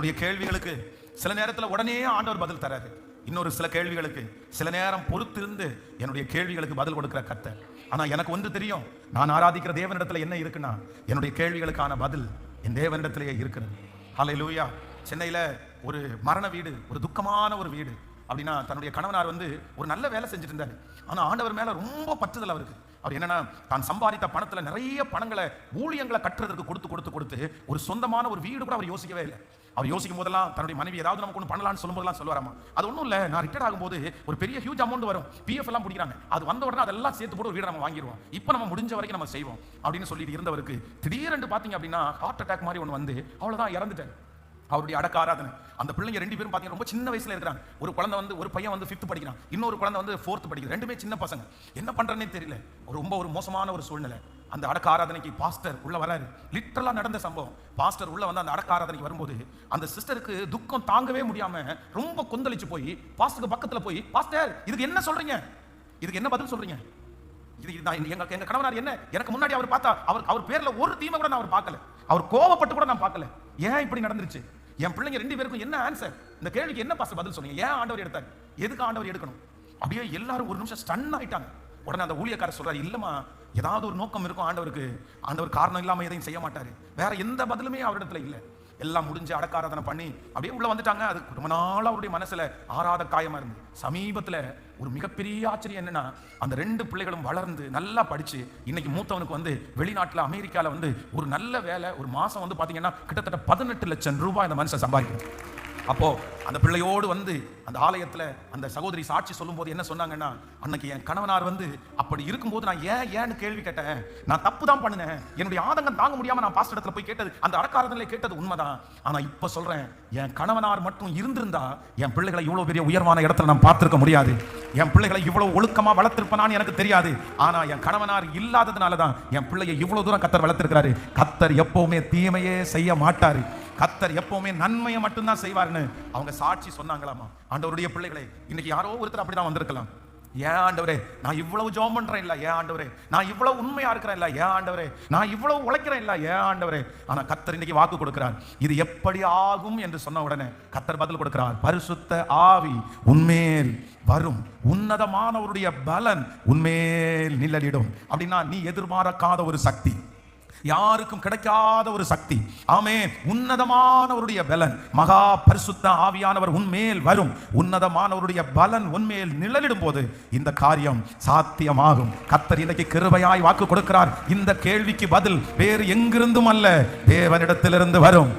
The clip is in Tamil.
என்னுடைய கேள்விகளுக்கு சில நேரத்தில் உடனே ஆண்டவர் பதில் தராரு. இன்னொரு சில கேள்விகளுக்கு சில நேரம் பொறுத்திருந்து என்னுடைய கேள்விகளுக்கு பதில் கொடுக்கிற கர்த்தர். ஆனா எனக்கு ஒன்று தெரியும், நான் ஆராதிக்கிற தேவனிடத்துல என்ன இருக்குன்னா, என்னுடைய கேள்விகளுக்கான பதில் என் தேவனிடத்திலேயே இருக்கிறது. ஹல்லேலூயா. சென்னையில ஒரு மரண வீடு, ஒரு துக்கமான ஒரு வீடு. அப்படின்னா தன்னுடைய கணவனார் ஒரு நல்ல வேலை செஞ்சுட்டு இருந்தாரு. ஆனா ஆண்டவர் மேல ரொம்ப பற்றுதல் அவருக்கு. அவர் என்னன்னா, தான் சம்பாதித்த பணத்துல நிறைய பணங்களை ஊழியங்களை கட்டுறதுக்கு கொடுத்து ஒரு சொந்தமான ஒரு வீடு கூட அவர் யோசிக்கவே இல்லை. அவர் யோசிக்கும் போதெல்லாம் தன்னுடைய மனைவி ஏதாவது நமக்கு ஒன்று பண்ணலாம்னு சொல்லும்போதெல்லாம் சொல்லுவாராமா, அது ஒன்றும் இல்லை, நான் ரிட்டையர்ட் ஆகும்போது ஒரு பெரிய ஹியூஜ் அமௌண்ட் வரும், பிஎஃப் எல்லாம் பிடிக்கிறாங்க, அது வந்த உடனே அதெல்லாம் சேர்த்து போட்டு ஒரு வீடு நம்ம வாங்கிடுவோம், இப்போ நம்ம முடிஞ்ச வரைக்கும் நம்ம செய்வோம் அப்படின்னு சொல்லிட்டு இருந்தவருக்கு திடீரென்று பார்த்தீங்க அப்படின்னா ஹார்ட் அட்டாக் மாதிரி ஒன்று அவ்வளோதான் இறந்துட்டார். அவருடைய அடக்க ஆராதனை. அந்த பிள்ளைங்க 2 பேரும் பார்த்தீங்கன்னா ரொம்ப சின்ன வயசுல இருக்கிறாங்க. ஒரு குழந்தை ஒரு பையன் 5th படிக்கிறான், இன்னொரு குழந்தை 4th படிக்கிறான். 2மே சின்ன பசங்க. என்ன பண்றேன்னே தெரியல. ஒரு மோசமான ஒரு சூழ்நிலை. அந்த அடக்க ஆராதனைக்கு பாஸ்டர் உள்ள வராரு. லிட்டரலா நடந்த சம்பவம். பாஸ்டர் உள்ள அந்த அடக்க ஆராதனைக்கு வரும்போது அந்த சிஸ்டருக்கு துக்கம் தாங்கவே முடியாம ரொம்ப கொந்தளிச்சு போய் பாஸ்டருக்கு பக்கத்துல போய், பாஸ்டர் இதுக்கு என்ன சொல்றீங்க, இதுக்கு என்ன பதில் சொல்றீங்க, எங்க கணவனார் என்ன, எனக்கு முன்னாடி அவர் பார்த்தா அவர் பேர்ல ஒரு தீமை கூட நான் அவர் பார்க்கல, அவர் கோபப்பட்டு கூட நான் பார்க்கல, ஏன் இப்படி நடந்துருச்சு, என் பிள்ளைங்க 2 பேருக்கும் என்ன ஆன்சர், இந்த கேள்விக்கு என்ன பாஸ்டர் பதில் சொன்னீங்க, ஏன் ஆண்டவர் எடுத்தார், எதுக்கு ஆண்டவர் எடுக்கணும், அப்படியே எல்லாரும் ஒரு நிமிஷம் ஸ்டன் ஆயிட்டாங்க. உடனே அந்த ஊழியக்காரர் சொல்றாரு, இல்லமா ஏதாவது ஒரு நோக்கம் இருக்கும் ஆண்டவருக்கு, ஆண்டவர் காரணம் இல்லாம எதையும் செய்ய மாட்டாரு, வேற எந்த பதிலுமே அவரிடத்துல இல்லை. எல்லாம் முடிஞ்சு அடக்க ஆராதனை பண்ணி அப்படியே உள்ள வந்துட்டாங்க. அது ரொம்ப நாள் அவருடைய மனசுல ஆறாத காயமா இருந்து, சமீபத்துல ஒரு மிகப்பெரிய ஆச்சரியம் என்னன்னா, அந்த 2 பிள்ளைகளும் வளர்ந்து நல்லா படிச்சு இன்னைக்கு மூத்தவனுக்கு வெளிநாட்டுல அமெரிக்கால ஒரு நல்ல வேலை, ஒரு மாசம் பாத்தீங்கன்னா கிட்டத்தட்ட 18 லட்சம் ரூபாய் அந்த மனுஷன் சம்பாதிக்கிறார். அப்போ அந்த பிள்ளையோடு அந்த ஆலயத்துல அந்த சகோதரி சாட்சி சொல்லும் போது என்ன சொன்னாங்கன்னா, அன்னைக்கு என் கணவனார் அப்படி இருக்கும்போது நான் ஏன்னு கேள்வி கேட்டேன், நான் தப்பு தான் பண்ணினேன், என்னுடைய ஆதங்கம் தாங்க முடியாம நான் பாஸ்டர் இடத்துல போய் கேட்டது, அந்த அடக்காரத்திலே கேட்டது உண்மைதான். ஆனா இப்ப சொல்றேன், என் கணவனார் மட்டும் இருந்திருந்தா என் பிள்ளைகளை இவ்வளவு பெரிய உயர்வான இடத்துல நான் பார்த்திருக்க முடியாது, என் பிள்ளைகளை இவ்வளவு ஒழுக்கமா வளர்த்திருப்பானு எனக்கு தெரியாது. ஆனா என் கணவனார் இல்லாததுனாலதான் என் பிள்ளையை இவ்வளவு தூரம் கத்தர் வளர்த்திருக்கிறாரு. கத்தர் எப்பவுமே தீமையே செய்ய மாட்டாரு, கத்தர் எப்பவுமே நன்மையை மட்டும்தான் செய்வார்னு அவங்க சாட்சி சொன்னாங்களாமா. ஆண்டவருடைய பிள்ளைகளே, இன்னைக்கு யாரோ ஒருத்தர் அப்படிதான் வந்திருக்கலாம். ஏன் ஆண்டவரே நான் இவ்வளவு ஜெபம் பண்றேன் இல்ல, ஏன் ஆண்டவரே நான் இவ்வளவு உண்மையா இருக்கிறேன் இல்ல, ஏன் ஆண்டவரே நான் இவ்வளவு உழைக்கிறேன் இல்ல, ஏன் ஆண்டவரே. ஆனா கத்தர் இன்னைக்கு வாக்கு கொடுக்கிறார், இது எப்படி ஆகும் என்று சொன்ன உடனே கத்தர் பதில் கொடுக்கிறார், பரிசுத்த ஆவி உன்மேல் வரும், உன்னதமானவருடைய பலன் உன்மேல் நிழலிடும். அப்படின்னா நீ எதிர்பார்க்காத ஒரு சக்தி, யாருக்கும் கிடைக்காத ஒரு சக்தி, ஆமென், உன்னதமானவருடைய பலன், மகா பரிசுத்த ஆவியானவர் உன்மேல் வரும், உன்னதமானவருடைய பலன் உன்மேல் நிழலிடும் போது இந்த காரியம் சாத்தியமாகும். கர்த்தர் இன்னைக்கு கிருபையாய் வாக்கு கொடுக்கிறார். இந்த கேள்விக்கு பதில் வேறு எங்கிருந்தும் அல்ல, தேவனிடத்திலிருந்து வரும்.